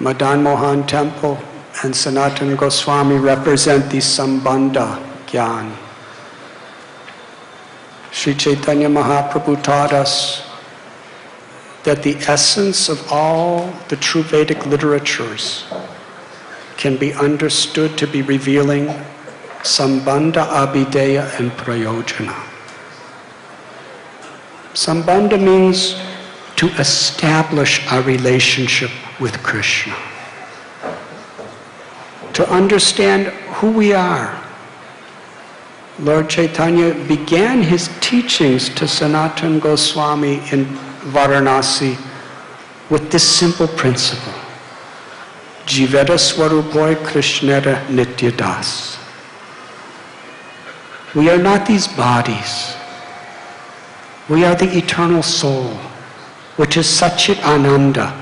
Madan Mohan Temple and Sanatana Goswami represent the Sambandha Gyan. Sri Chaitanya Mahaprabhu taught us that the essence of all the true Vedic literatures can be understood to be revealing Sambandha, Abhideya, and Prayojana. Sambandha means to establish our relationship with Krishna. To understand who we are. Lord Chaitanya began his teachings to Sanatana Goswami in Varanasi with this simple principle. Jiveta Swarupoy Krishnera Nityadas. We are not these bodies. We are the eternal soul, which is Satchit Ananda,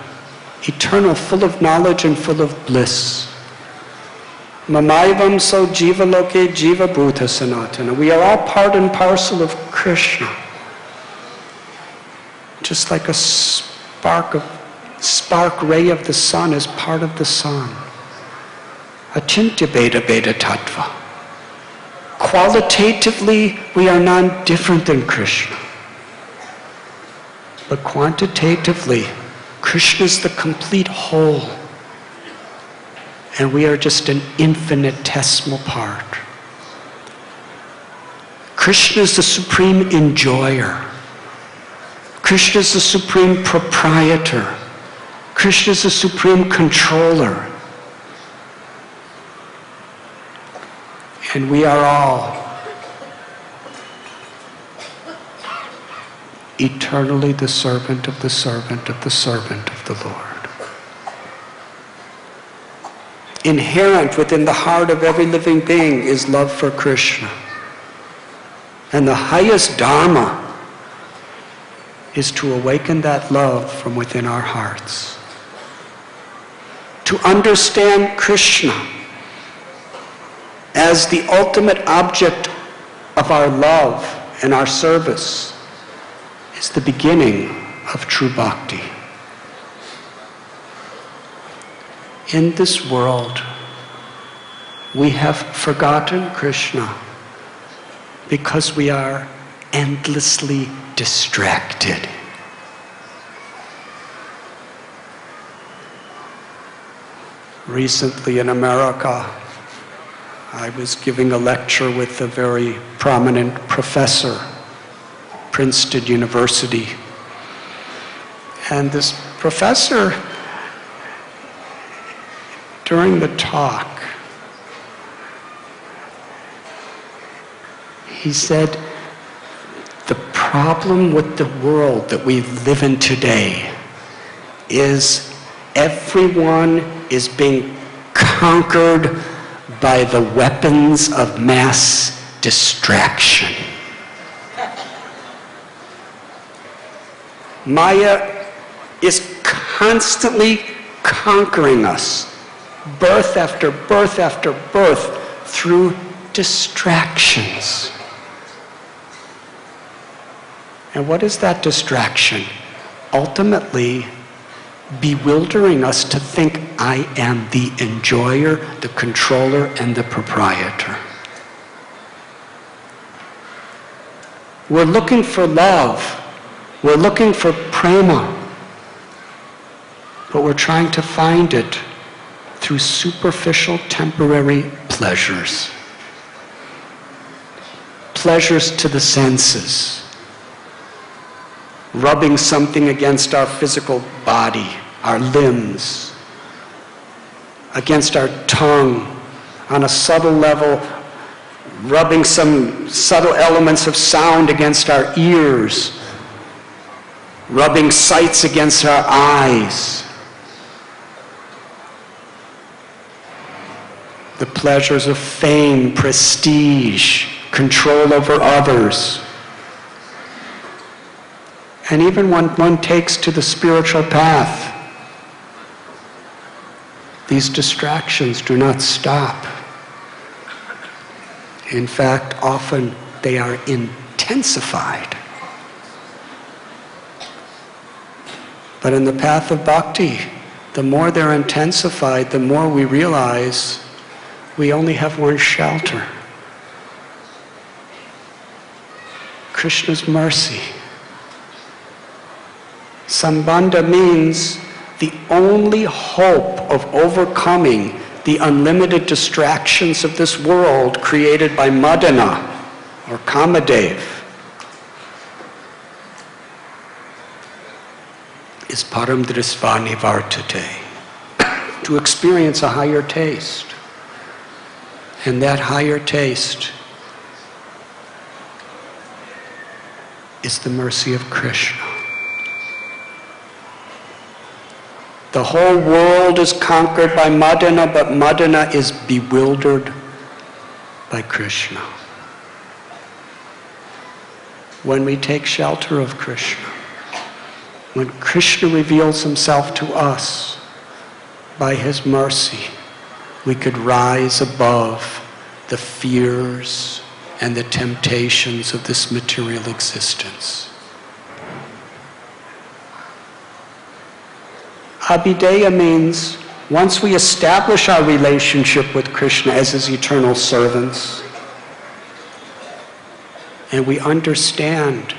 eternal, full of knowledge and full of bliss. Mamaivam so jiva loke jiva bhuta sanatana. We are all part and parcel of Krishna. Just like a spark ray of the sun is part of the sun. Achintya beta beta tattva. Qualitatively, we are none different than Krishna. But quantitatively, Krishna is the complete whole. And we are just an infinitesimal part. Krishna is the supreme enjoyer. Krishna is the supreme proprietor. Krishna is the supreme controller. And we are all eternally the servant of the servant of the servant of the Lord. Inherent within the heart of every living being is love for Krishna. And the highest dharma is to awaken that love from within our hearts. To understand Krishna as the ultimate object of our love and our service is the beginning of true bhakti. In this world, we have forgotten Krishna because we are endlessly distracted. Recently in America, I was giving a lecture with a very prominent professor, Princeton University. And this professor, during the talk, he said, the problem with the world that we live in today is everyone is being conquered by the weapons of mass distraction. Maya is constantly conquering us, birth after birth after birth, through distractions. And what is that distraction? Ultimately, bewildering us to think I am the enjoyer, the controller, and the proprietor. We're looking for love. We're looking for prema. But we're trying to find it through superficial, temporary pleasures. Pleasures to the senses. Rubbing something against our physical body, our limbs, against our tongue, on a subtle level, rubbing some subtle elements of sound against our ears, rubbing sights against our eyes. The pleasures of fame, prestige, control over others. And even when one takes to the spiritual path, these distractions do not stop. In fact, often they are intensified. But in the path of bhakti, the more they're intensified, the more we realize we only have one shelter. Krishna's mercy. Sambandha means the only hope of overcoming the unlimited distractions of this world created by Madana or Kamadev is param drisva nivartate, to experience a higher taste. And that higher taste is the mercy of Krishna. The whole world is conquered by Madana, but Madana is bewildered by Krishna. When we take shelter of Krishna, when Krishna reveals himself to us by his mercy, we could rise above the fears and the temptations of this material existence. Abhideya means once we establish our relationship with Krishna as his eternal servants, and we understand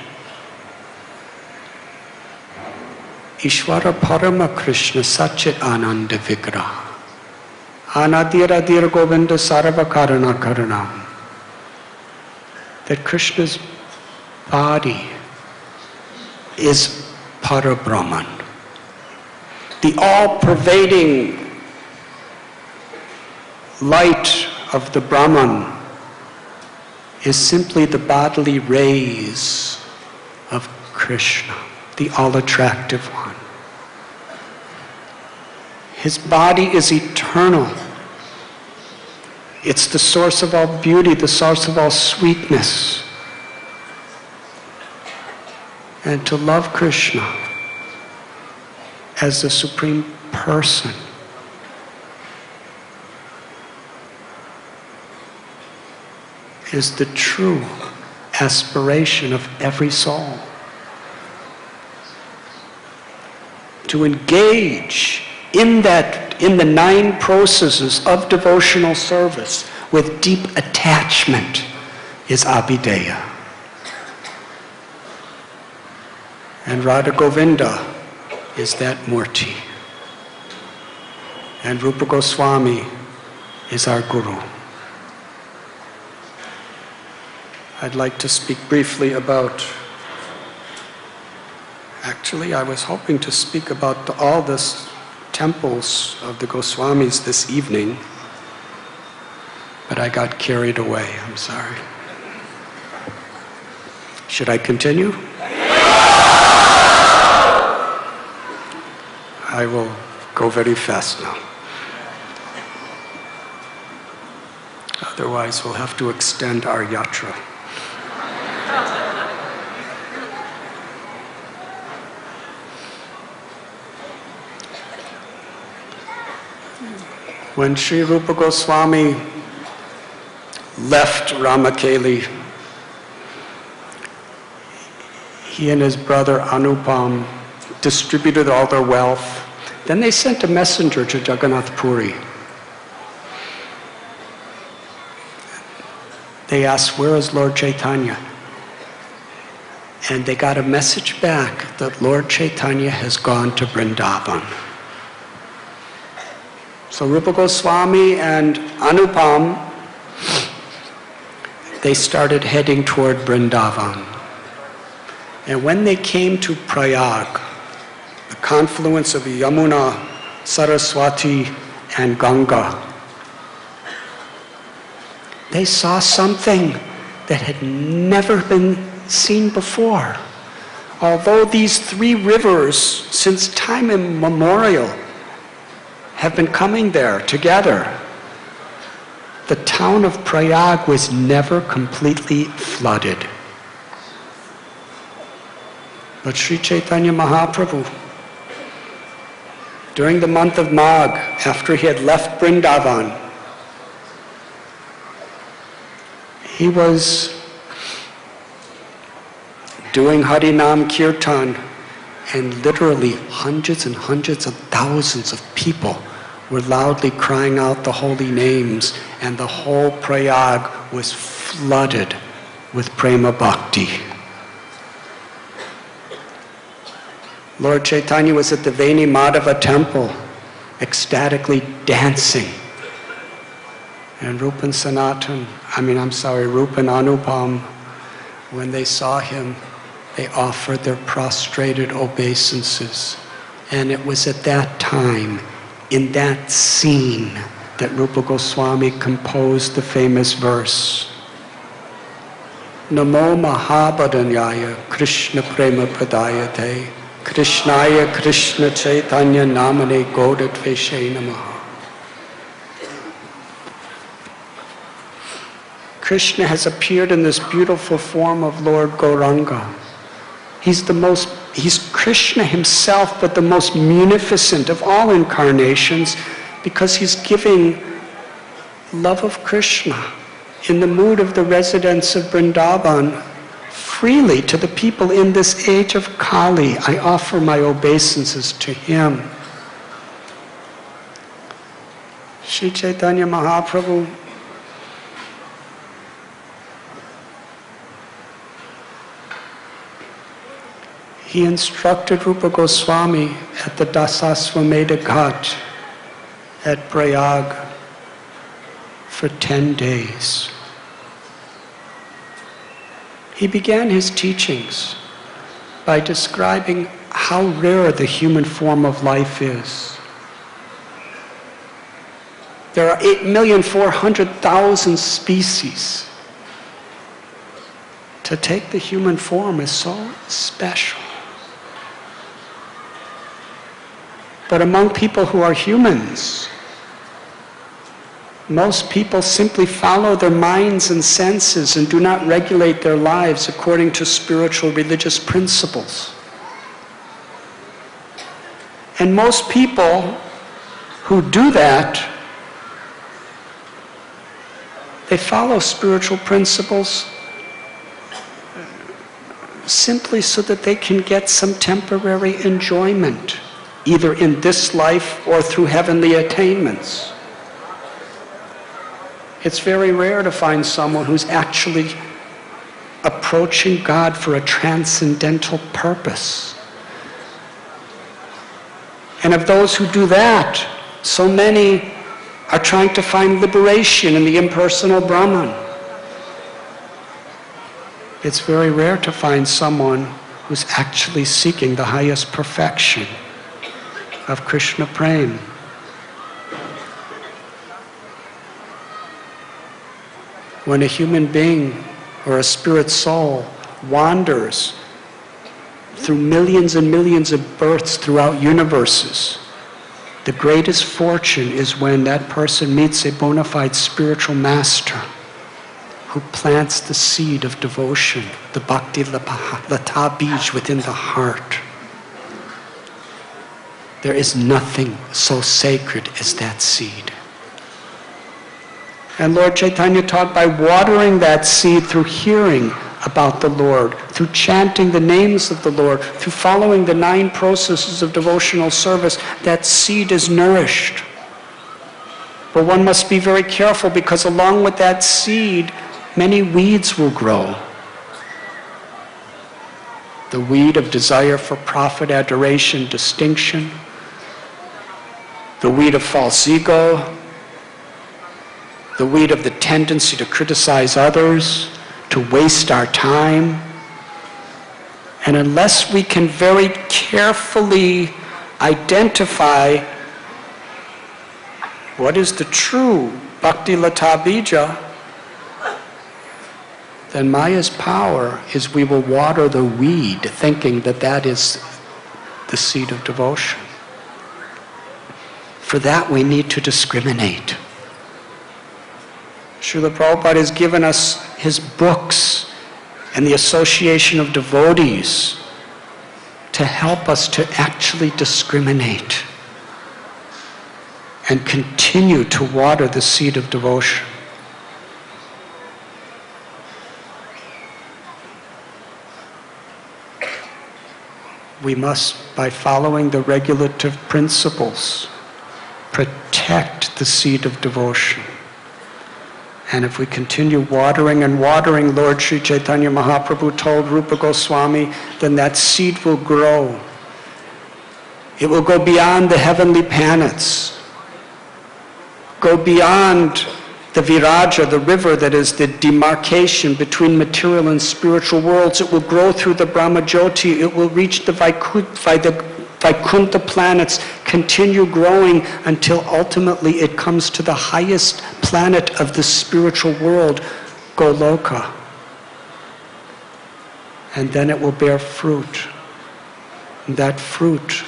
Ishvara Parama Krishna Satchit Ananda Vigraha Anadiradir Govinda Sarva Karana Karanam, that Krishna's body is Parabrahman. The all-pervading light of the Brahman is simply the bodily rays of Krishna, the all-attractive one. His body is eternal. It's the source of all beauty, the source of all sweetness. And to love Krishna as the Supreme Person is the true aspiration of every soul. To engage in the 9 processes of devotional service with deep attachment is Abhideya. And Radha Govinda is that Murti. And Rupa Goswami is our Guru. I'd like to speak briefly about, actually I was hoping to speak about all the temples of the Goswamis this evening, but I got carried away, I'm sorry. Should I continue? I will go very fast now. Otherwise, we'll have to extend our yatra. When Sri Rupa Goswami left Ramakeli, he and his brother Anupam distributed all their wealth. Then they sent a messenger to Jagannath Puri. They asked, where is Lord Chaitanya? And they got a message back that Lord Chaitanya has gone to Vrindavan. So Rupa Goswami and Anupam, they started heading toward Vrindavan. And when they came to Prayag, the confluence of Yamuna, Saraswati, and Ganga, they saw something that had never been seen before. Although these 3 rivers, since time immemorial, have been coming there together, the town of Prayag was never completely flooded. But Sri Chaitanya Mahaprabhu, during the month of Magh, after he had left Vrindavan, he was doing Harinam Kirtan, and literally hundreds and hundreds of thousands of people were loudly crying out the holy names, and the whole Prayag was flooded with prema bhakti. Lord Chaitanya was at the Veni Madhava temple, ecstatically dancing. And Rupa and Anupam, when they saw him, they offered their prostrated obeisances. And it was at that time, in that scene, that Rupa Goswami composed the famous verse, Namo Mahabharanyaya Krishna Prema Pradayate Krishnaya Krishna Chaitanya Namane Godatveshe Namaha. Krishna has appeared in this beautiful form of Lord Gauranga. He's Krishna himself, but the most munificent of all incarnations, because he's giving love of Krishna in the mood of the residents of Vrindavan freely to the people in this age of Kali. I offer my obeisances to him. Sri Chaitanya Mahaprabhu he instructed Rupa Goswami at the Dasaswamedha Ghat at Prayag for 10 days. He began his teachings by describing how rare the human form of life is. There are 8,400,000 species. To take the human form is so special. But among people who are humans, most people simply follow their minds and senses and do not regulate their lives according to spiritual religious principles. And most people who do that, they follow spiritual principles simply so that they can get some temporary enjoyment, either in this life or through heavenly attainments. It's very rare to find someone who's actually approaching God for a transcendental purpose. And of those who do that, so many are trying to find liberation in the impersonal Brahman. It's very rare to find someone who's actually seeking the highest perfection of Krishna Prem. When a human being or a spirit soul wanders through millions and millions of births throughout universes, the greatest fortune is when that person meets a bona fide spiritual master who plants the seed of devotion, the bhakti lata bij within the heart. There is nothing so sacred as that seed. And Lord Chaitanya taught by watering that seed through hearing about the Lord, through chanting the names of the Lord, through following the 9 processes of devotional service, that seed is nourished. But one must be very careful, because along with that seed, many weeds will grow. The weed of desire for profit, adoration, distinction, the weed of false ego, the weed of the tendency to criticize others, to waste our time. And unless we can very carefully identify what is the true bhakti lata bija, then Maya's power is we will water the weed thinking that that is the seed of devotion. For that we need to discriminate. Srila Prabhupada has given us his books and the association of devotees to help us to actually discriminate and continue to water the seed of devotion. we must, by following the regulative principles, protect the seed of devotion. And if we continue watering and watering, Lord Sri Chaitanya Mahaprabhu told Rupa Goswami, then that seed will grow. It will go beyond the heavenly planets, go beyond the viraja, the river that is the demarcation between material and spiritual worlds. It will grow through the Brahmajyoti. It will reach the Vaikuntha planets, continue growing until ultimately it comes to the highest planet of the spiritual world, Goloka. And then it will bear fruit. And that fruit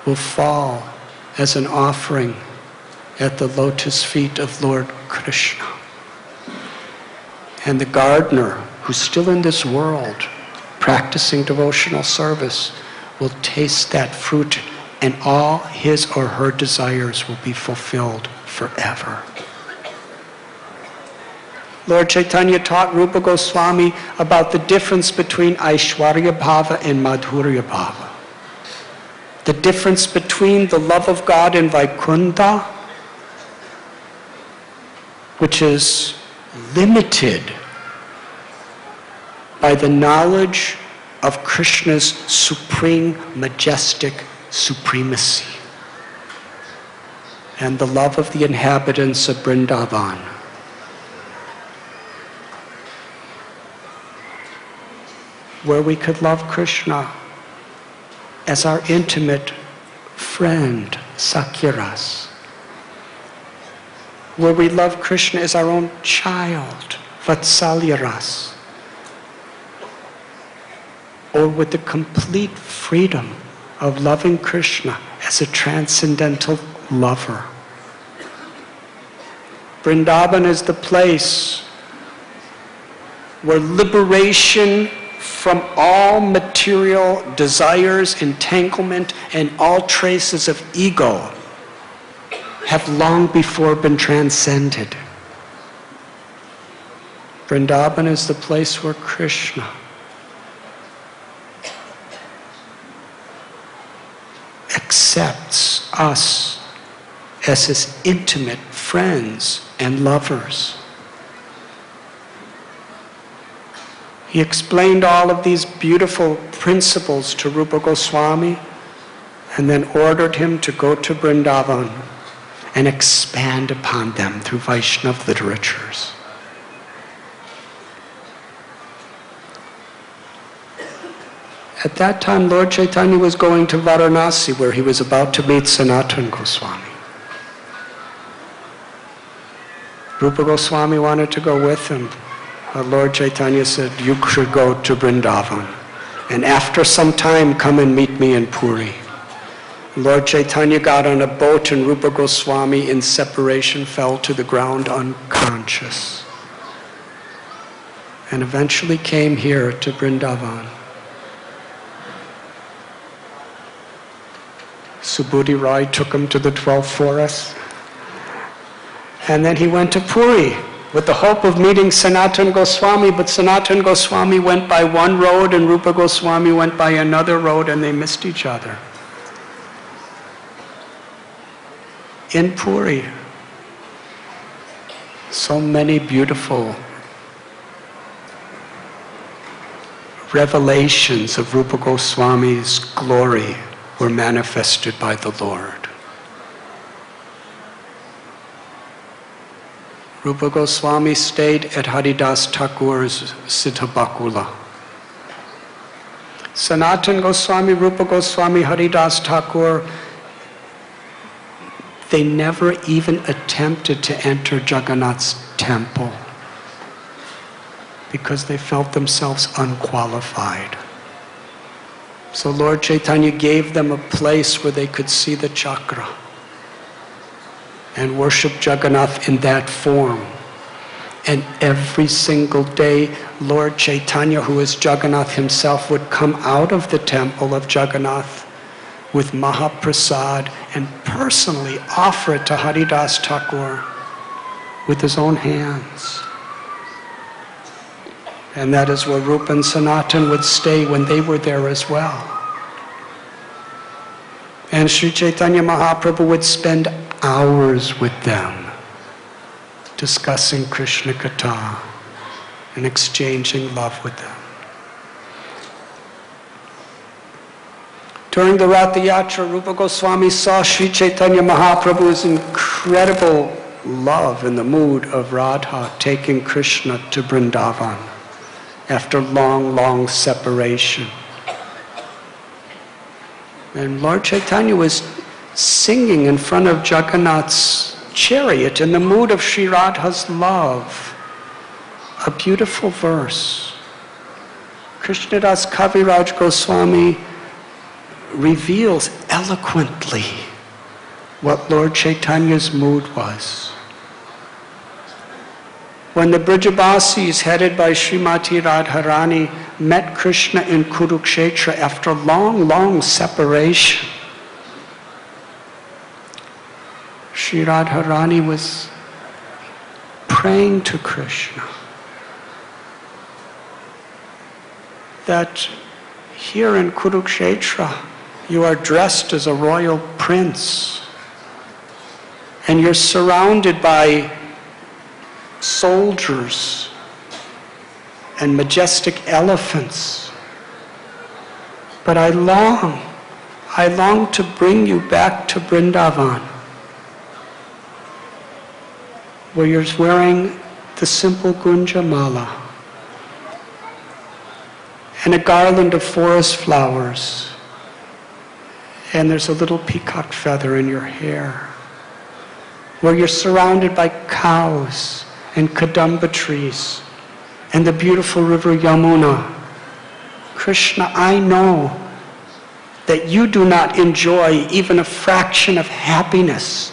will fall as an offering at the lotus feet of Lord Krishna. And the gardener, who's still in this world, practicing devotional service, will taste that fruit, and all his or her desires will be fulfilled forever. Lord Chaitanya taught Rupa Goswami about the difference between Aishwarya Bhava and Madhurya Bhava. The difference between the love of God in Vaikuntha, which is limited by the knowledge of Krishna's supreme, majestic supremacy, and the love of the inhabitants of Vrindavan. Where we could love Krishna as our intimate friend, Sakyaras. Where we love Krishna as our own child, Vatsalyaras. Or with the complete freedom of loving Krishna as a transcendental lover. Vrindavan is the place where liberation from all material desires, entanglement, and all traces of ego have long before been transcended. Vrindavan is the place where Krishna accepts us as his intimate friends and lovers. He explained all of these beautiful principles to Rupa Goswami and then ordered him to go to Vrindavan and expand upon them through Vaishnava literatures. At that time, Lord Chaitanya was going to Varanasi, where he was about to meet Sanatana Goswami. Rupa Goswami wanted to go with him. But Lord Chaitanya said, you should go to Vrindavan, and after some time come and meet me in Puri. Lord Chaitanya got on a boat, and Rupa Goswami in separation fell to the ground unconscious. And eventually came here to Vrindavan. Subhuti Rai took him to the 12 forests. And then he went to Puri with the hope of meeting Sanatana Goswami, but Sanatana Goswami went by one road and Rupa Goswami went by another road, and they missed each other. In Puri, so many beautiful revelations of Rupa Goswami's glory were manifested by the Lord. Rupa Goswami stayed at Haridas Thakur's Siddhabakula. Sanatana Goswami, Rupa Goswami, Haridas Thakur, they never even attempted to enter Jagannath's temple because they felt themselves unqualified. So Lord Chaitanya gave them a place where they could see the chakra and worship Jagannath in that form. And every single day, Lord Chaitanya, who is Jagannath himself, would come out of the temple of Jagannath with Mahaprasad and personally offer it to Haridas Thakur with his own hands. And that is where Rupa and Sanatan would stay when they were there as well. And Sri Chaitanya Mahaprabhu would spend hours with them, discussing Krishna Katha and exchanging love with them. During the Ratha Yatra, Rupa Goswami saw Sri Chaitanya Mahaprabhu's incredible love in the mood of Radha taking Krishna to Vrindavan after long, long separation. And Lord Chaitanya was singing in front of Jagannath's chariot in the mood of Sri Radha's love. A beautiful verse. Krishnadas Kaviraj Goswami reveals eloquently what Lord Chaitanya's mood was. When the Brijabasis, headed by Srimati Radharani, met Krishna in Kurukshetra after long, long separation, Sri Radharani was praying to Krishna that here in Kurukshetra you are dressed as a royal prince and you're surrounded by soldiers and majestic elephants. But I long to bring you back to Vrindavan, where you're wearing the simple Gunja Mala and a garland of forest flowers, and there's a little peacock feather in your hair, where you're surrounded by cows and kadamba trees and the beautiful river Yamuna. Krishna, I know that you do not enjoy even a fraction of happiness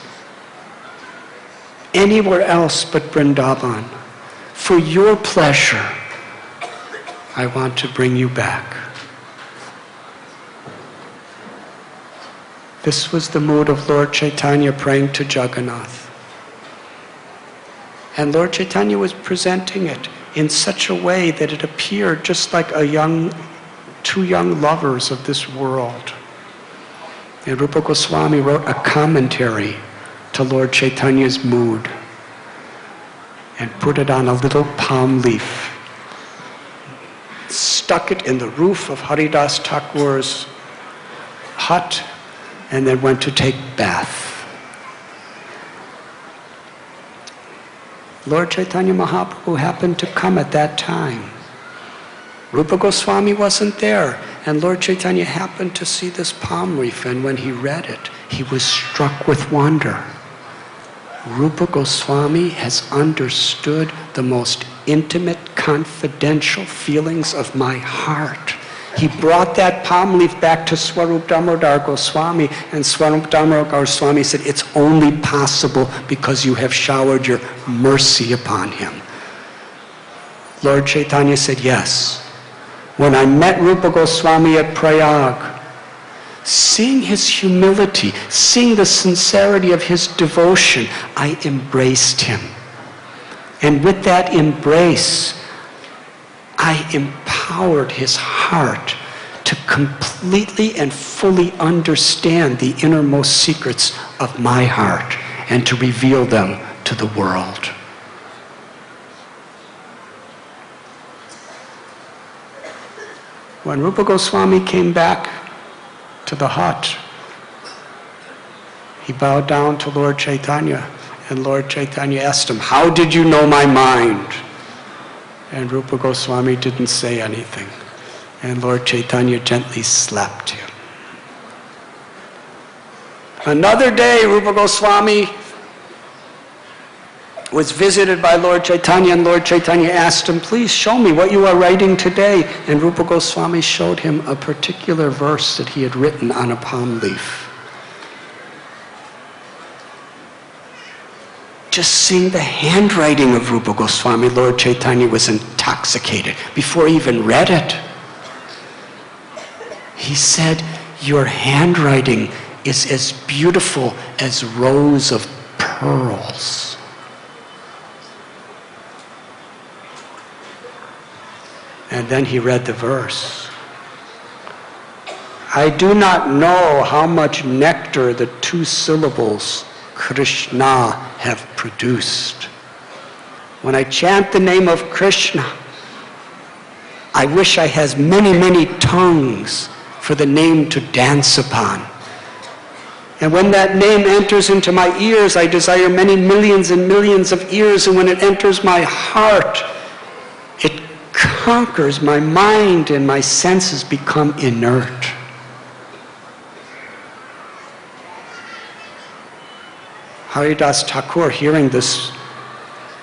anywhere else but Vrindavan. For your pleasure, I want to bring you back. This was the mood of Lord Chaitanya praying to Jagannath. And Lord Chaitanya was presenting it in such a way that it appeared just like two young lovers of this world. And Rupa Goswami wrote a commentary to Lord Chaitanya's mood and put it on a little palm leaf, stuck it in the roof of Haridas Thakur's hut, and then went to take bath. Lord Chaitanya Mahaprabhu happened to come at that time. Rupa Goswami wasn't there, and Lord Chaitanya happened to see this palm leaf, and when he read it, he was struck with wonder. Rupa Goswami has understood the most intimate, confidential feelings of my heart. He brought that palm leaf back to Swarup Damodar Goswami, and Swarup Damodar Goswami said, it's only possible because you have showered your mercy upon him. Lord Chaitanya said, yes. When I met Rupa Goswami at Prayag, seeing his humility, seeing the sincerity of his devotion, I embraced him. And with that embrace, I empowered his heart to completely and fully understand the innermost secrets of my heart and to reveal them to the world. When Rupa Goswami came back to the hut, he bowed down to Lord Chaitanya, and Lord Chaitanya asked him, how did you know my mind? And Rupa Goswami didn't say anything. And Lord Chaitanya gently slapped him. Another day, Rupa Goswami was visited by Lord Chaitanya, and Lord Chaitanya asked him, please show me what you are writing today. And Rupa Goswami showed him a particular verse that he had written on a palm leaf. Just seeing the handwriting of Rupa Goswami, Lord Chaitanya was intoxicated before he even read it. He said, your handwriting is as beautiful as rows of pearls. And then he read the verse. I do not know how much nectar the two syllables Krishna have produced. When I chant the name of Krishna, I wish I had many, many tongues for the name to dance upon. And when that name enters into my ears, I desire many millions and millions of ears. And when it enters my heart, it conquers my mind and my senses become inert. Haridas Thakur, hearing this,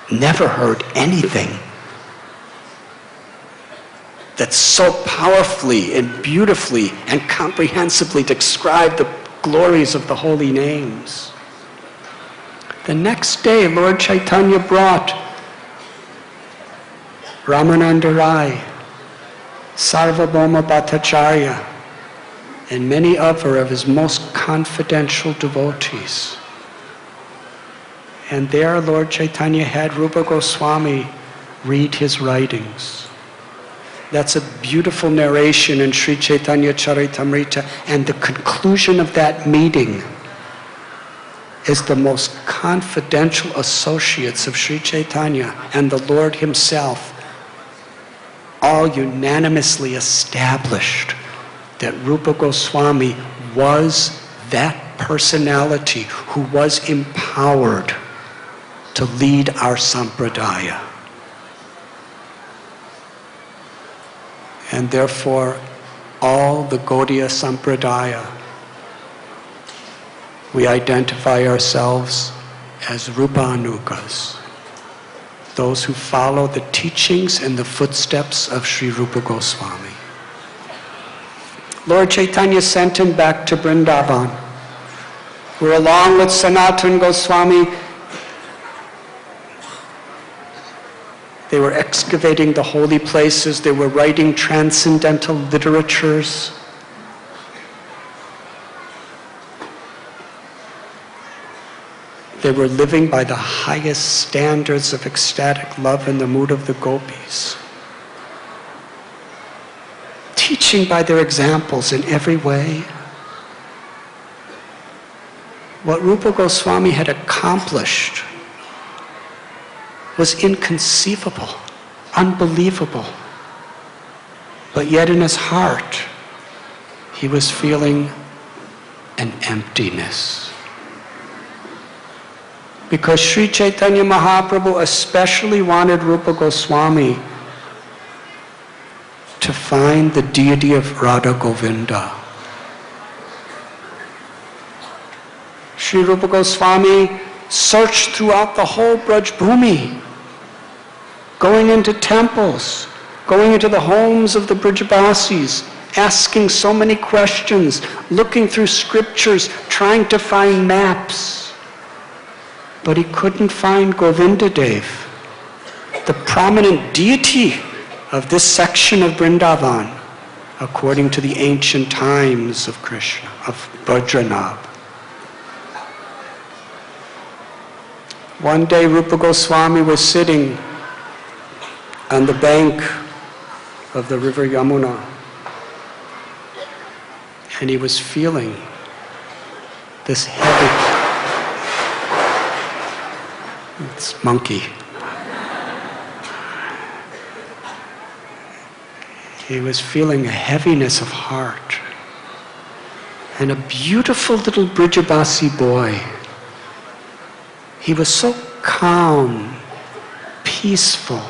never heard anything that so powerfully and beautifully and comprehensively described the glories of the holy names. The next day, Lord Chaitanya brought Ramananda Rai, Sarvabhauma Bhattacharya, and many other of his most confidential devotees. And there Lord Chaitanya had Rupa Goswami read his writings. That's a beautiful narration in Sri Chaitanya Charitamrita, and the conclusion of that meeting is the most confidential associates of Sri Chaitanya and the Lord himself all unanimously established that Rupa Goswami was that personality who was empowered to lead our sampradaya. And therefore, all the Gaudiya Sampradaya, we identify ourselves as Rupanugas, those who follow the teachings and the footsteps of Sri Rupa Goswami. Lord Chaitanya sent him back to Vrindavan, where along with Sanatana Goswami, they were excavating the holy places, they were writing transcendental literatures. They were living by the highest standards of ecstatic love in the mood of the gopis. Teaching by their examples in every way. What Rupa Goswami had accomplished was inconceivable, unbelievable. But yet in his heart, he was feeling an emptiness. Because Sri Chaitanya Mahaprabhu especially wanted Rupa Goswami to find the deity of Radha Govinda. Sri Rupa Goswami searched throughout the whole Braj Bhumi, going into temples, going into the homes of the Brajavasis, asking so many questions, looking through scriptures, trying to find maps. But he couldn't find Govinda Dev, the prominent deity of this section of Vrindavan, according to the ancient times of Krishna, of Bhadranab. One day Rupa Goswami was sitting on the bank of the river Yamuna, and he was feeling this heavy, it's monkey. He was feeling a heaviness of heart. And a beautiful little Brijavasi boy, he was so calm, peaceful,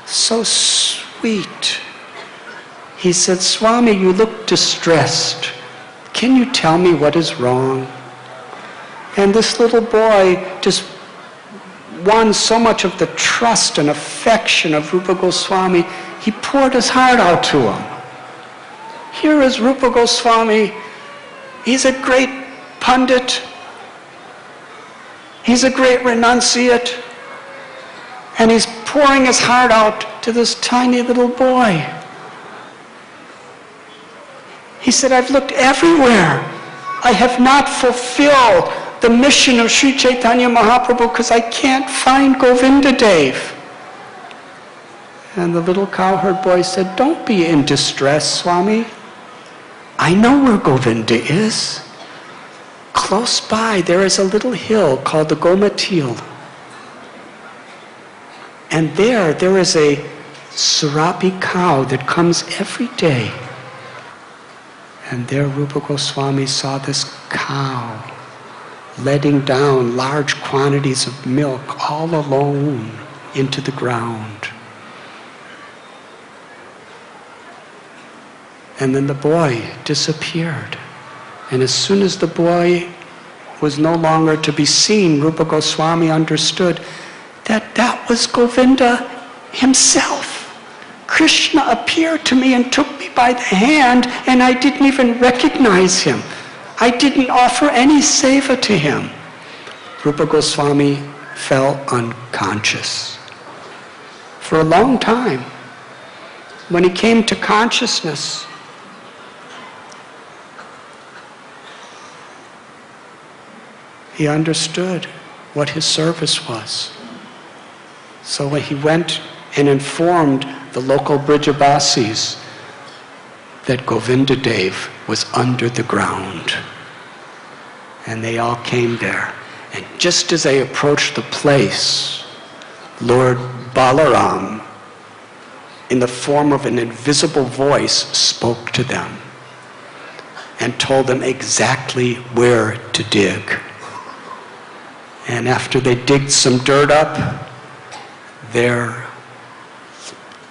so sweet. He said, "Swami, you look distressed. Can you tell me what is wrong?" And this little boy just won so much of the trust and affection of Rupa Goswami, he poured his heart out to him. Here is Rupa Goswami. He's a great pundit. He's a great renunciate. And he's pouring his heart out to this tiny little boy. He said, "I've looked everywhere. I have not fulfilled the mission of Sri Chaitanya Mahaprabhu because I can't find Govinda Dev." And the little cowherd boy said, "Don't be in distress, Swami. I know where Govinda is. Close by, there is a little hill called the Gomatil. And there is a Surapi cow that comes every day. And there Rupa Goswami saw this cow letting down large quantities of milk all alone into the ground. And then the boy disappeared. And as soon as the boy was no longer to be seen, Rupa Goswami understood that that was Govinda himself. Krishna appeared to me and took me by the hand, and I didn't even recognize him. I didn't offer any seva to him. Rupa Goswami fell unconscious. For a long time, when he came to consciousness, he understood what his service was. So when he went and informed the local Brijabasis that Govinda Dev was under the ground. And they all came there. And just as they approached the place, Lord Balaram, in the form of an invisible voice, spoke to them and told them exactly where to dig. And after they digged some dirt up, there,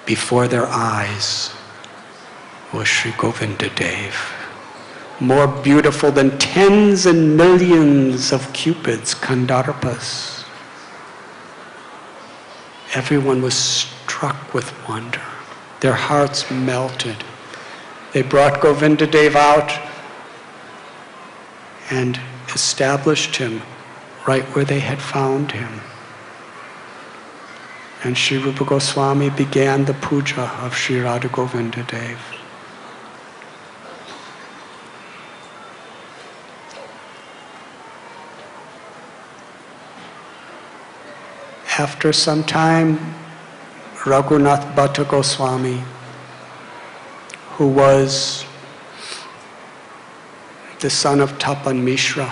before their eyes, was Sri Govinda Dev, more beautiful than tens and millions of cupids, Kandarpas. Everyone was struck with wonder. Their hearts melted. They brought Govinda Dev out and established him right where they had found him. And Sri Rupa Goswami began the puja of Sri Radha Govinda Dev. After some time, Radhanath Bhatta Goswami, who was the son of Tapan Mishra,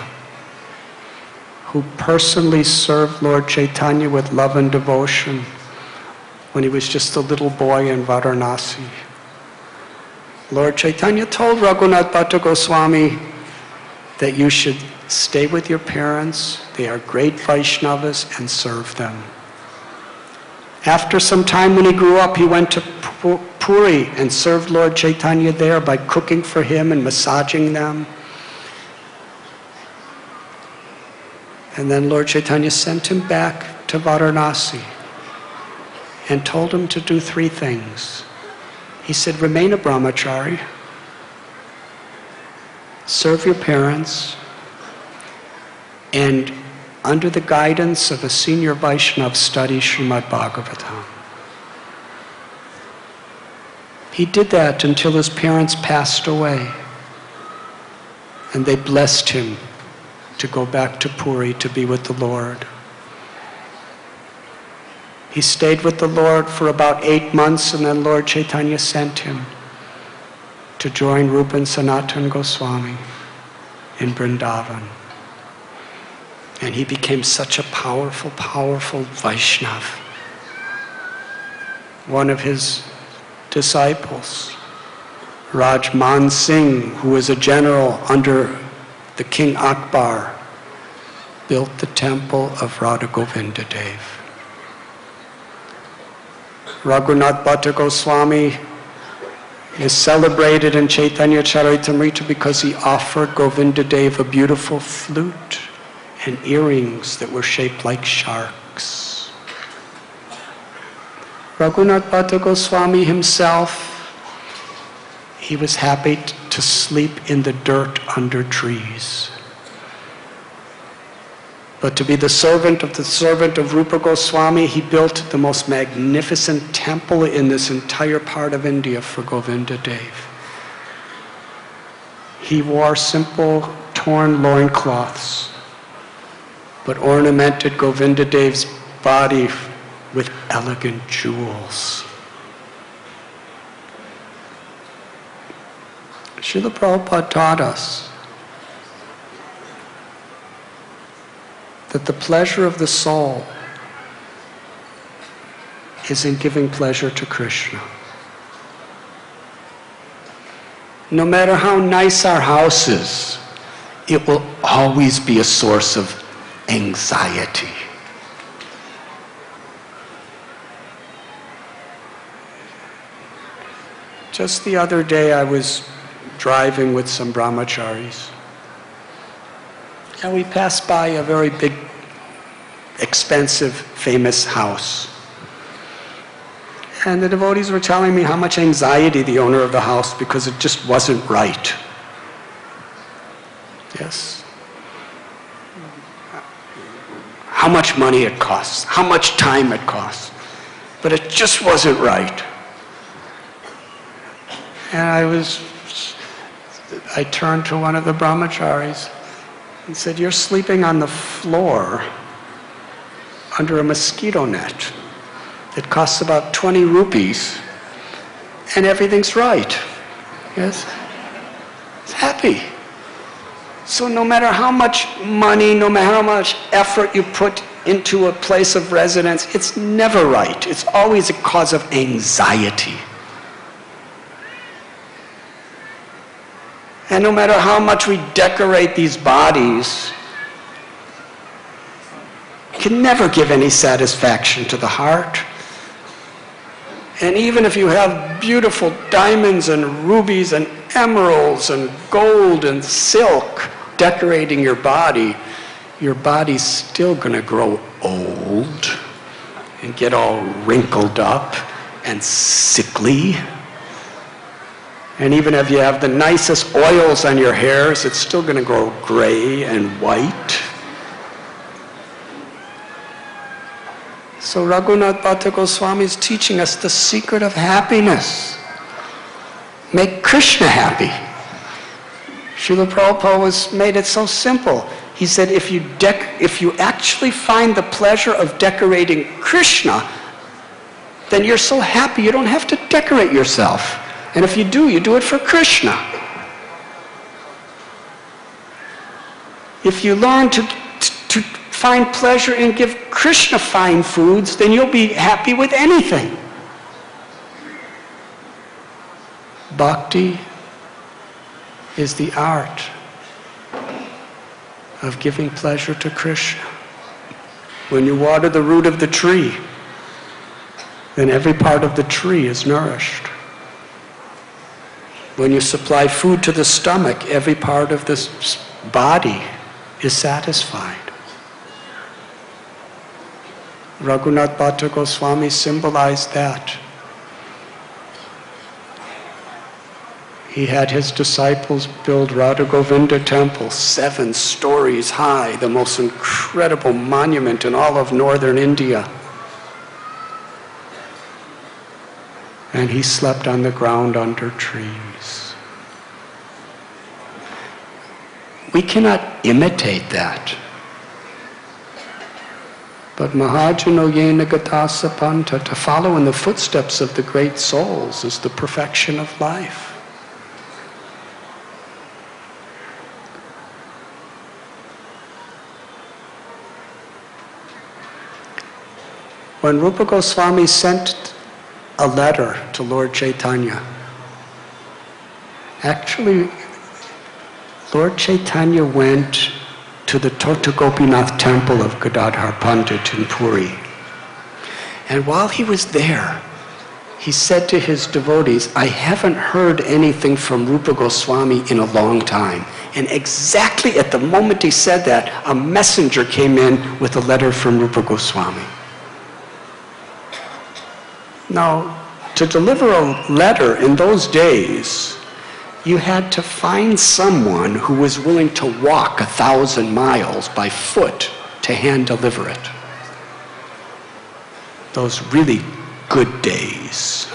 who personally served Lord Chaitanya with love and devotion when he was just a little boy in Varanasi. Lord Chaitanya told Radhanath Bhatta Goswami that you should stay with your parents, they are great Vaishnavas, and serve them. After some time when he grew up, he went to Puri and served Lord Chaitanya there by cooking for him and massaging them. And then Lord Chaitanya sent him back to Varanasi and told him to do three things. He said, remain a brahmachari, serve your parents, and under the guidance of a senior Vaishnava, study Srimad Bhagavatam. He did that until his parents passed away, and they blessed him to go back to Puri to be with the Lord. He stayed with the Lord for about 8 months, and then Lord Chaitanya sent him to join Rupa and Sanatana Goswami in Vrindavan. And he became such a powerful, powerful Vaishnava. One of his disciples, Raj Man Singh, who was a general under the King Akbar, built the temple of Radha Govinda Dev. Radhanath Bhatta Goswami is celebrated in Chaitanya Charitamrita because he offered Govinda Dev a beautiful flute and earrings that were shaped like sharks. Radhanath Bhatta Goswami himself, he was happy to sleep in the dirt under trees. But to be the servant of Rupa Goswami, he built the most magnificent temple in this entire part of India for Govinda Dev. He wore simple torn loincloths, but ornamented Govinda Dev's body with elegant jewels. Srila Prabhupada taught us that the pleasure of the soul is in giving pleasure to Krishna. No matter how nice our house is, it will always be a source of anxiety. Just the other day I was driving with some brahmacharis, and we passed by a very big, expensive, famous house. And the devotees were telling me how much anxiety the owner of the house because it just wasn't right. Yes. How much money it costs, how much time it costs, but it just wasn't right. And I turned to one of the brahmacharis and said, "You're sleeping on the floor under a mosquito net. It costs about 20 rupees, and everything's right." Yes? It's happy. So no matter how much money, no matter how much effort you put into a place of residence, it's never right. It's always a cause of anxiety. And no matter how much we decorate these bodies, it can never give any satisfaction to the heart. And even if you have beautiful diamonds and rubies and emeralds and gold and silk decorating your body's still going to grow old and get all wrinkled up and sickly. And even if you have the nicest oils on your hairs, it's still going to grow gray and white. So Radhanath Bhatta Goswami is teaching us the secret of happiness. Make Krishna happy. Srila Prabhupada made it so simple. He said if you actually find the pleasure of decorating Krishna, then you're so happy you don't have to decorate yourself. And if you do it for Krishna. If you learn to find pleasure and give Krishna fine foods, then you'll be happy with anything. Bhakti is the art of giving pleasure to Krishna. When you water the root of the tree, then every part of the tree is nourished. When you supply food to the stomach, every part of this body is satisfied. Radhanath Bhatta Goswami symbolized that. He had his disciples build Radha Govinda temple, 7 stories high, the most incredible monument in all of northern India. And he slept on the ground under trees. We cannot imitate that. But Mahajano Yena Gatasa Panta, to follow in the footsteps of the great souls, is the perfection of life. When Rupa Goswami sent a letter to Lord Chaitanya, actually Lord Chaitanya went to the Tota Gopinath temple of Gadadhar Pandit in Puri. And while he was there, he said to his devotees, "I haven't heard anything from Rupa Goswami in a long time." And exactly at the moment he said that, a messenger came in with a letter from Rupa Goswami. Now, to deliver a letter in those days, you had to find someone who was willing to walk 1,000 miles by foot to hand deliver it. Those really good days.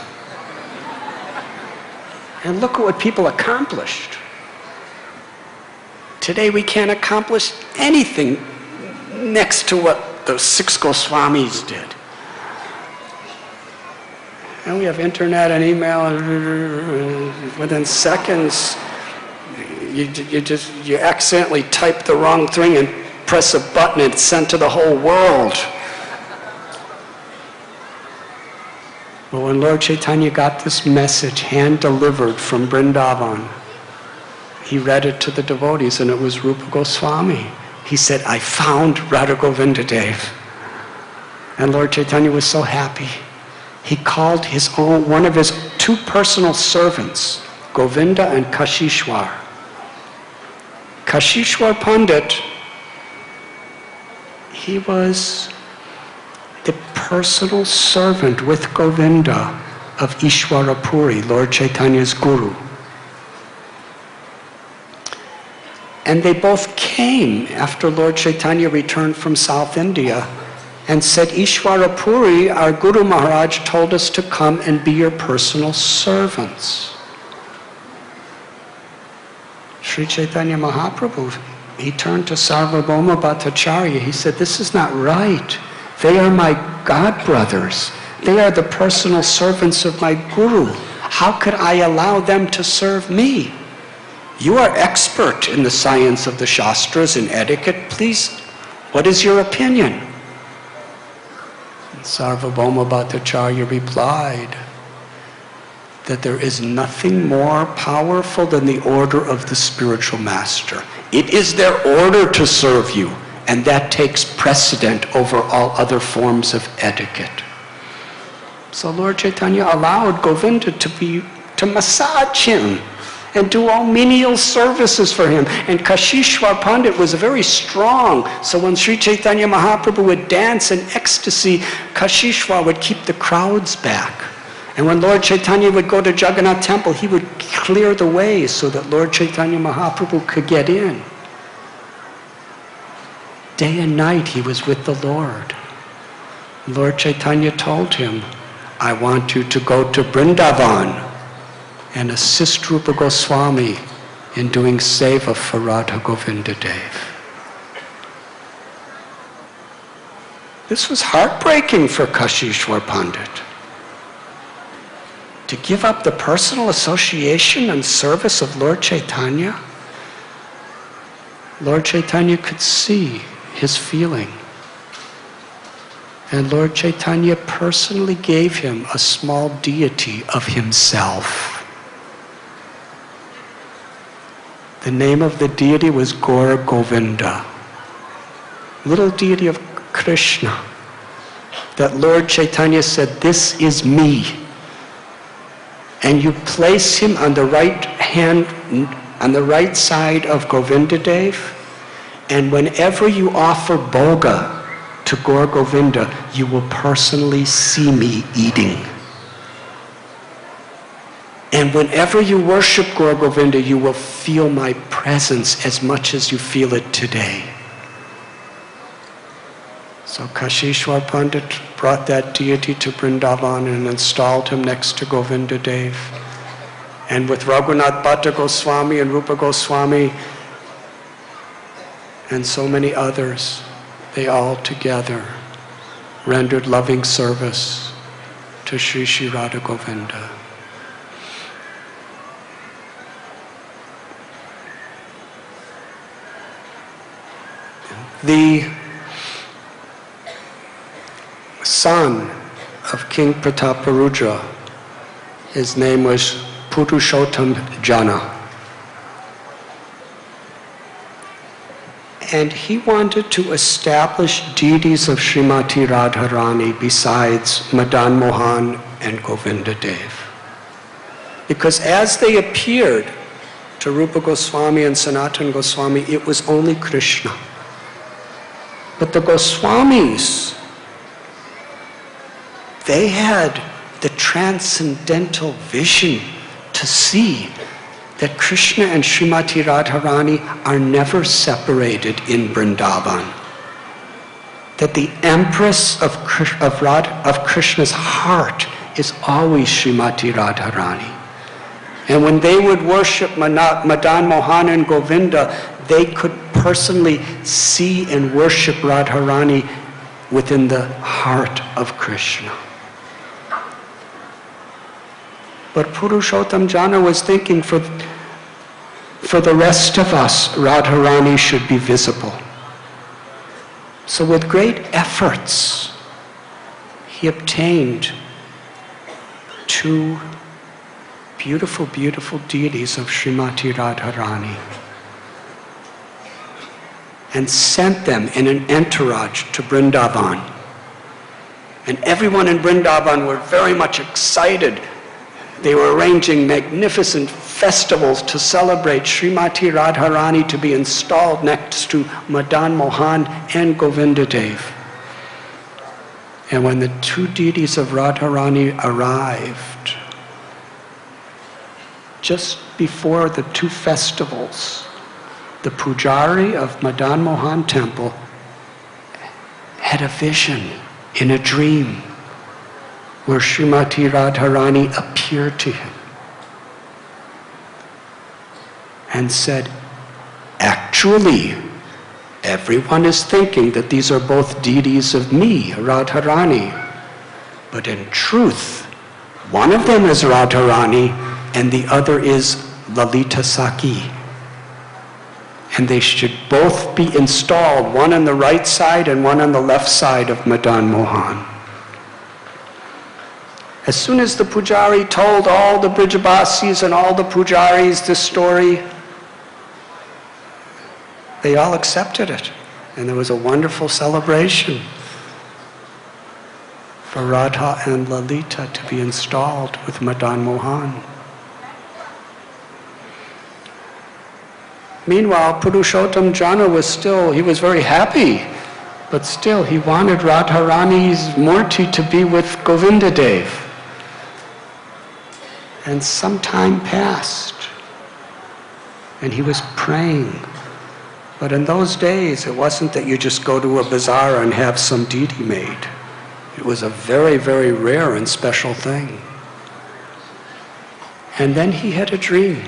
And look at what people accomplished. Today we can't accomplish anything next to what the 6 Goswamis did. And we have internet and email, and within seconds you accidentally type the wrong thing and press a button and it's sent to the whole world. But when Lord Chaitanya got this message hand-delivered from Vrindavan, he read it to the devotees, and it was Rupa Goswami. He said, I found Radha Govinda Dev. And Lord Chaitanya was so happy. He called one of his two personal servants, Govinda and Kashishwar. Kashishwar Pandit, he was the personal servant with Govinda of Ishwara Puri, Lord Chaitanya's guru. And they both came after Lord Chaitanya returned from South India and said, Ishwara Puri, our Guru Maharaj told us to come and be your personal servants. Sri Chaitanya Mahaprabhu, he turned to Sarvabhauma Bhattacharya. He said, this is not right. They are my godbrothers. They are the personal servants of my Guru. How could I allow them to serve me? You are expert in the science of the Shastras and etiquette. Please, what is your opinion? And Sarvabhauma Bhattacharya replied that there is nothing more powerful than the order of the spiritual master. It is their order to serve you, and that takes precedent over all other forms of etiquette. So Lord Chaitanya allowed Govinda to massage him and do all menial services for him. And Kashishwar Pandit was very strong. So when Sri Chaitanya Mahaprabhu would dance in ecstasy, Kashishwar would keep the crowds back. And when Lord Chaitanya would go to Jagannath Temple, he would clear the way so that Lord Chaitanya Mahaprabhu could get in. Day and night he was with the Lord. Lord Chaitanya told him, I want you to go to Vrindavan and assist Rupa Goswami in doing seva for Radha Govinda Dev. This was heartbreaking for Kashishwar Pandit. To give up the personal association and service of Lord Chaitanya. Lord Chaitanya could see his feeling. And Lord Chaitanya personally gave him a small deity of himself. The name of the deity was Gaur Govinda, little deity of Krishna, that Lord Chaitanya said, this is me. And you place him on the right hand, on the right side of Govinda Dev, and whenever you offer bhoga to Gaur Govinda, you will personally see me eating. And whenever you worship Gaur Govinda, you will feel my presence as much as you feel it today. So Kashishwar Pandit brought that deity to Vrindavan and installed him next to Govinda Dev. And with Raghunath Bhatta Goswami and Rupa Goswami and so many others, they all together rendered loving service to Sri Sri Radha Govinda. The son of King Prataparudra, his name was Purushottam Jana. And he wanted to establish deities of Srimati Radharani besides Madan Mohan and Govinda Dev. Because as they appeared to Rupa Goswami and Sanatana Goswami, it was only Krishna. But the Goswamis, they had the transcendental vision to see that Krishna and Srimati Radharani are never separated in Vrindavan. That the empress of Krishna's heart is always Srimati Radharani. And when they would worship Madan Mohan and Govinda, they could personally see and worship Radharani within the heart of Krishna. But Purushottam Jana was thinking, for for the rest of us, Radharani should be visible. So with great efforts, he obtained 2 beautiful, beautiful deities of Srimati Radharani and sent them in an entourage to Vrindavan. And everyone in Vrindavan were very much excited. They were arranging magnificent festivals to celebrate Srimati Radharani to be installed next to Madan Mohan and Govindadev. And when the 2 deities of Radharani arrived, just before the 2 festivals, the pujari of Madan Mohan temple had a vision in a dream where Srimati Radharani appeared to him and said, actually, everyone is thinking that these are both deities of me, Radharani. But in truth, one of them is Radharani and the other is Lalita Saki. And they should both be installed, one on the right side and one on the left side of Madan Mohan. As soon as the pujari told all the Brijabasis and all the pujaris this story, they all accepted it. And there was a wonderful celebration for Radha and Lalita to be installed with Madan Mohan. Meanwhile, Purushottam Jana was very happy, but still he wanted Radharani's Murti to be with Govindadev. And some time passed, and he was praying. But in those days, it wasn't that you just go to a bazaar and have some deity made. It was a very, very rare and special thing. And then he had a dream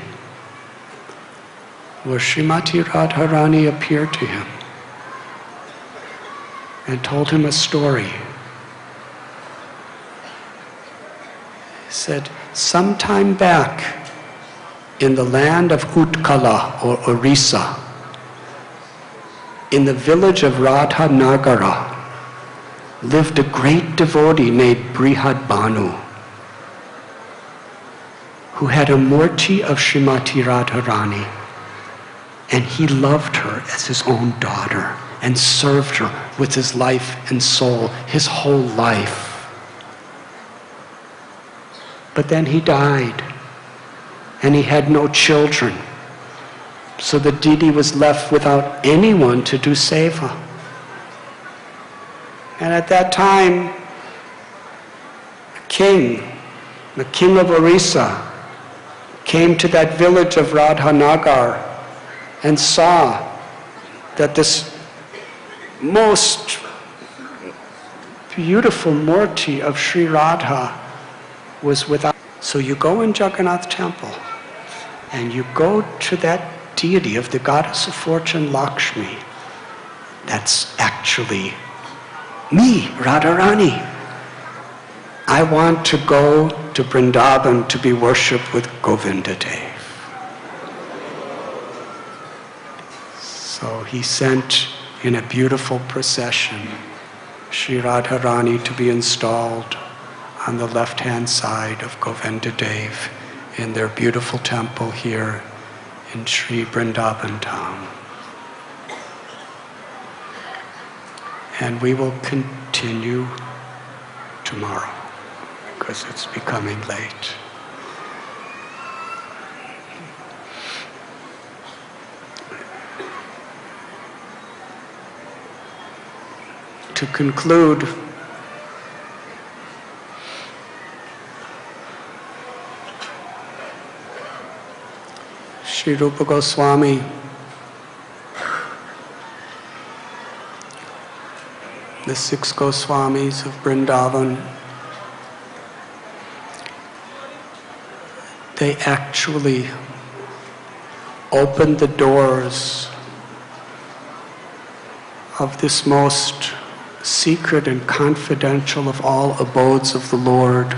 where Srimati Radharani appeared to him and told him a story. He said, sometime back in the land of Utkala or Orissa, in the village of Radhanagara, lived a great devotee named Brihad Banu, who had a murti of Srimati Radharani. And he loved her as his own daughter and served her with his life and soul, his whole life. But then he died, and he had no children. So the deity was left without anyone to do seva. And at that time, the king of Orissa, came to that village of Radhanagar and saw that this most beautiful murti of Sri Radha was without. So you go in Jagannath temple and you go to that deity of the goddess of fortune, Lakshmi. That's actually me, Radharani. I want to go to Vrindavan to be worshipped with Govindadev. So he sent in a beautiful procession Sri Radharani to be installed on the left-hand side of Govindadev in their beautiful temple here in Sri Vrindavan town. And we will continue tomorrow because it's becoming late. To conclude, Sri Rupa Goswami, the 6 Goswamis of Vrindavan, they actually opened the doors of this most secret and confidential of all abodes of the Lord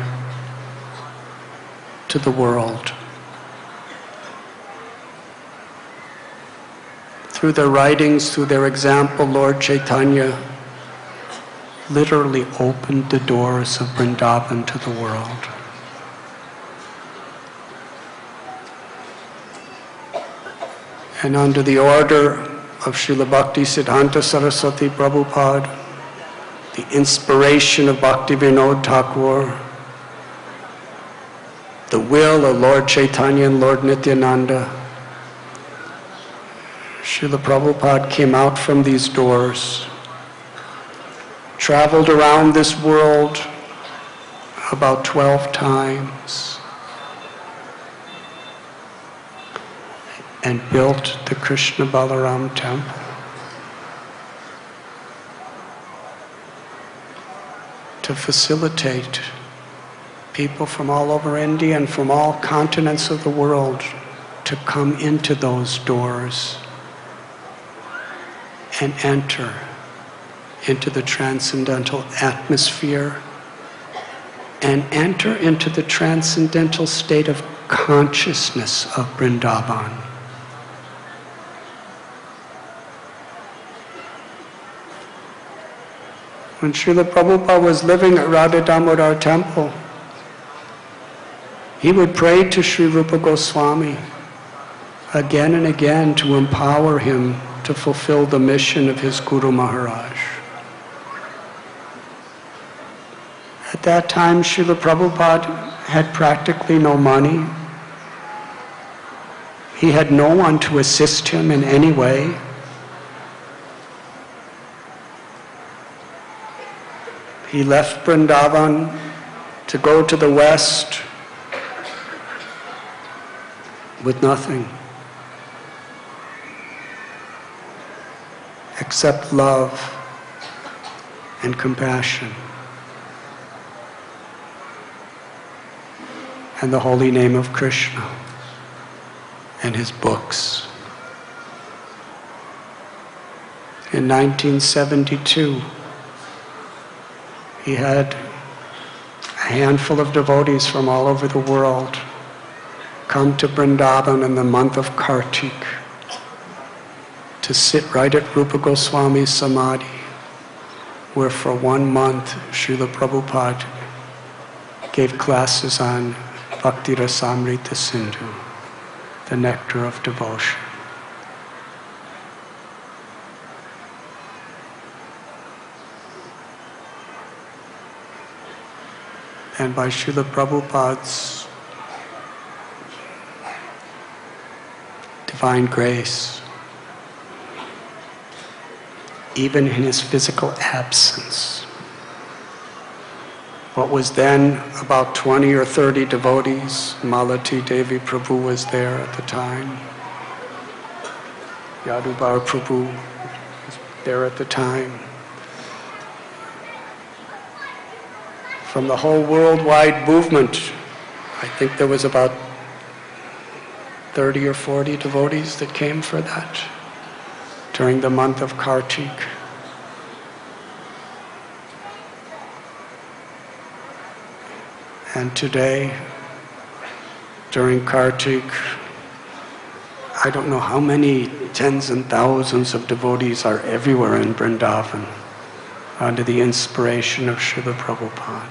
to the world. through their writings, through their example, Lord Chaitanya literally opened the doors of Vrindavan to the world. And under the order of Srila Bhakti Siddhanta Saraswati Prabhupada, the inspiration of Bhakti Vinod Thakur, the will of Lord Chaitanya and Lord Nityananda, Srila Prabhupada came out from these doors, traveled around this world about 12 times, and built the Krishna Balaram temple. To facilitate people from all over India and from all continents of the world to come into those doors and enter into the transcendental atmosphere and enter into the transcendental state of consciousness of Vrindavan. When Srila Prabhupada was living at Radha Damodar temple, he would pray to Sri Rupa Goswami again and again to empower him to fulfill the mission of his Guru Maharaj. At that time, Srila Prabhupada had practically no money. He had no one to assist him in any way. He left Vrindavan to go to the West with nothing except love and compassion and the holy name of Krishna and his books. In 1972, he had a handful of devotees from all over the world come to Vrindavan in the month of Kartik to sit right at Rupa Goswami's Samadhi, where for 1 month Srila Prabhupada gave classes on Bhakti Rasamrita Sindhu, the nectar of devotion. And by Srila Prabhupada's divine grace, even in his physical absence, what was then about 20 or 30 devotees, Malati Devi Prabhu was there at the time, Yadubar Prabhu was there at the time. From the whole worldwide movement, I think there was about 30 or 40 devotees that came for that during the month of Kartik. And today, during Kartik, I don't know how many tens and thousands of devotees are everywhere in Vrindavan under the inspiration of Srila Prabhupada.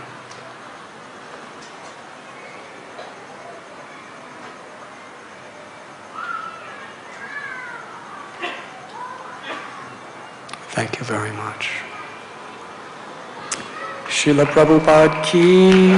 Thank you very much. Srila Prabhupada ki